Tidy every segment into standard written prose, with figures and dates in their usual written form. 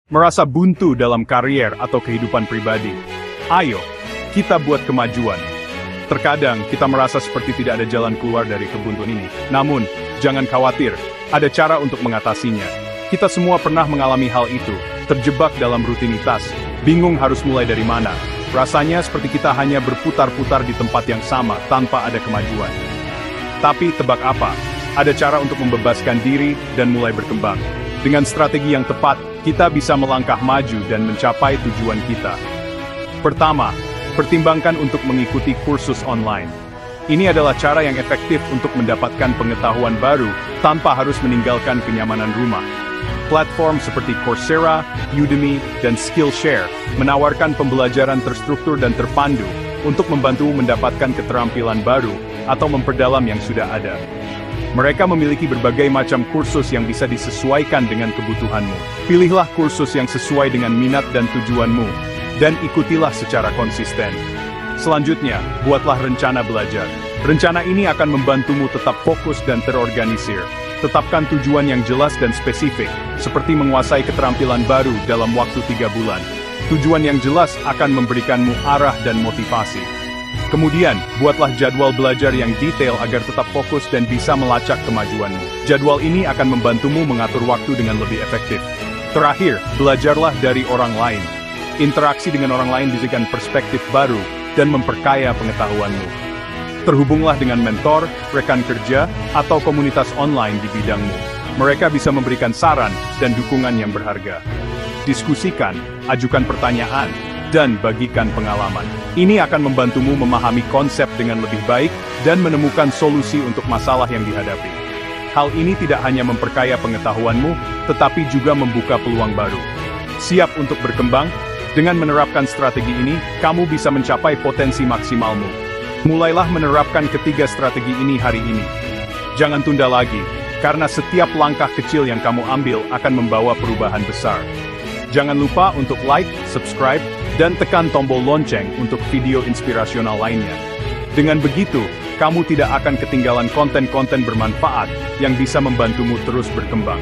merasa buntu dalam karier atau kehidupan pribadi. Ayo, kita buat kemajuan. Terkadang kita merasa seperti tidak ada jalan keluar dari kebuntuan ini. Namun, jangan khawatir, ada cara untuk mengatasinya. Kita semua pernah mengalami hal itu, terjebak dalam rutinitas, bingung harus mulai dari mana. Rasanya seperti kita hanya berputar-putar di tempat yang sama tanpa ada kemajuan. Tapi tebak apa? Ada cara untuk membebaskan diri dan mulai berkembang. Dengan strategi yang tepat, kita bisa melangkah maju dan mencapai tujuan kita. Pertama, pertimbangkan untuk mengikuti kursus online. Ini adalah cara yang efektif untuk mendapatkan pengetahuan baru tanpa harus meninggalkan kenyamanan rumah. Platform seperti Coursera, Udemy, dan Skillshare menawarkan pembelajaran terstruktur dan terpandu untuk membantu mendapatkan keterampilan baru atau memperdalam yang sudah ada. Mereka memiliki berbagai macam kursus yang bisa disesuaikan dengan kebutuhanmu. Pilihlah kursus yang sesuai dengan minat dan tujuanmu, dan ikutilah secara konsisten. Selanjutnya, buatlah rencana belajar. Rencana ini akan membantumu tetap fokus dan terorganisir. Tetapkan tujuan yang jelas dan spesifik, seperti menguasai keterampilan baru dalam waktu 3 bulan. Tujuan yang jelas akan memberikanmu arah dan motivasi. Kemudian, buatlah jadwal belajar yang detail agar tetap fokus dan bisa melacak kemajuanmu. Jadwal ini akan membantumu mengatur waktu dengan lebih efektif. Terakhir, belajarlah dari orang lain. Interaksi dengan orang lain memberikan perspektif baru dan memperkaya pengetahuanmu. Terhubunglah dengan mentor, rekan kerja, atau komunitas online di bidangmu. Mereka bisa memberikan saran dan dukungan yang berharga. Diskusikan, ajukan pertanyaan, dan bagikan pengalaman. Ini akan membantumu memahami konsep dengan lebih baik dan menemukan solusi untuk masalah yang dihadapi. Hal ini tidak hanya memperkaya pengetahuanmu, tetapi juga membuka peluang baru. Siap untuk berkembang? Dengan menerapkan strategi ini, kamu bisa mencapai potensi maksimalmu. Mulailah menerapkan ketiga strategi ini hari ini. Jangan tunda lagi, karena setiap langkah kecil yang kamu ambil akan membawa perubahan besar. Jangan lupa untuk like, subscribe, dan tekan tombol lonceng untuk video inspirasional lainnya. Dengan begitu, kamu tidak akan ketinggalan konten-konten bermanfaat yang bisa membantumu terus berkembang.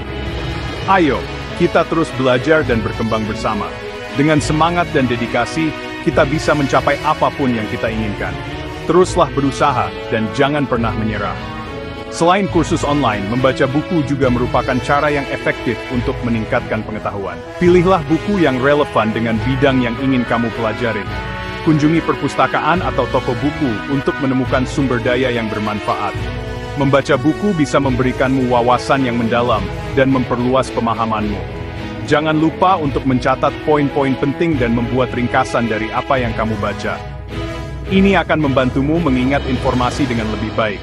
Ayo, kita terus belajar dan berkembang bersama. Dengan semangat dan dedikasi, kita bisa mencapai apapun yang kita inginkan. Teruslah berusaha dan jangan pernah menyerah. Selain kursus online, membaca buku juga merupakan cara yang efektif untuk meningkatkan pengetahuan. Pilihlah buku yang relevan dengan bidang yang ingin kamu pelajari. Kunjungi perpustakaan atau toko buku untuk menemukan sumber daya yang bermanfaat. Membaca buku bisa memberikanmu wawasan yang mendalam dan memperluas pemahamanmu. Jangan lupa untuk mencatat poin-poin penting dan membuat ringkasan dari apa yang kamu baca. Ini akan membantumu mengingat informasi dengan lebih baik.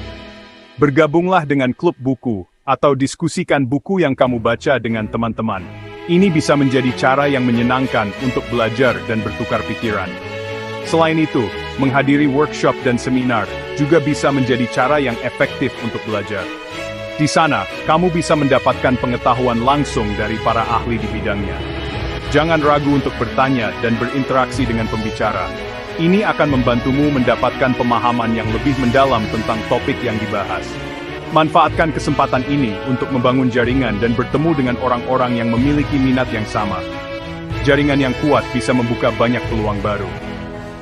Bergabunglah dengan klub buku, atau diskusikan buku yang kamu baca dengan teman-teman. Ini bisa menjadi cara yang menyenangkan untuk belajar dan bertukar pikiran. Selain itu, menghadiri workshop dan seminar juga bisa menjadi cara yang efektif untuk belajar. Di sana, kamu bisa mendapatkan pengetahuan langsung dari para ahli di bidangnya. Jangan ragu untuk bertanya dan berinteraksi dengan pembicara. Ini akan membantumu mendapatkan pemahaman yang lebih mendalam tentang topik yang dibahas. Manfaatkan kesempatan ini untuk membangun jaringan dan bertemu dengan orang-orang yang memiliki minat yang sama. Jaringan yang kuat bisa membuka banyak peluang baru.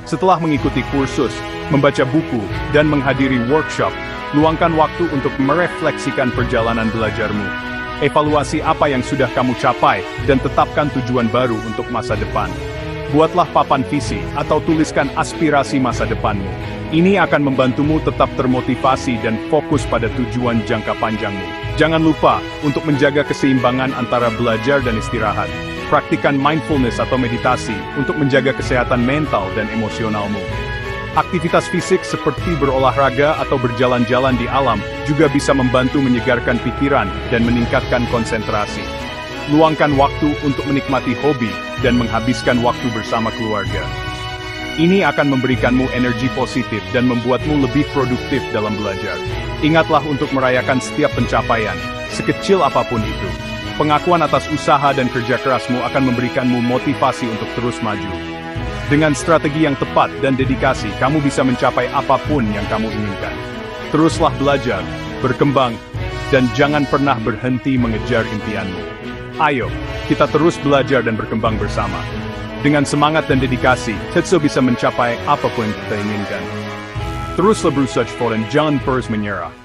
Setelah mengikuti kursus, membaca buku, dan menghadiri workshop, luangkan waktu untuk merefleksikan perjalanan belajarmu. Evaluasi apa yang sudah kamu capai, dan tetapkan tujuan baru untuk masa depan. Buatlah papan visi atau tuliskan aspirasi masa depanmu. Ini akan membantumu tetap termotivasi dan fokus pada tujuan jangka panjangmu. Jangan lupa untuk menjaga keseimbangan antara belajar dan istirahat. Praktikan mindfulness atau meditasi untuk menjaga kesehatan mental dan emosionalmu. Aktivitas fisik seperti berolahraga atau berjalan-jalan di alam juga bisa membantu menyegarkan pikiran dan meningkatkan konsentrasi. Luangkan waktu untuk menikmati hobi dan menghabiskan waktu bersama keluarga. Ini akan memberikanmu energi positif dan membuatmu lebih produktif dalam belajar. Ingatlah untuk merayakan setiap pencapaian, sekecil apapun itu. Pengakuan atas usaha dan kerja kerasmu akan memberikanmu motivasi untuk terus maju. Dengan strategi yang tepat dan dedikasi, kamu bisa mencapai apapun yang kamu inginkan. Teruslah belajar, berkembang, dan jangan pernah berhenti mengejar impianmu. Ayo, kita terus belajar dan berkembang bersama. Dengan semangat dan dedikasi, Tetsuo bisa mencapai apapun yang kita inginkan. Teruslah berusaha dan jangan pernah menyerah.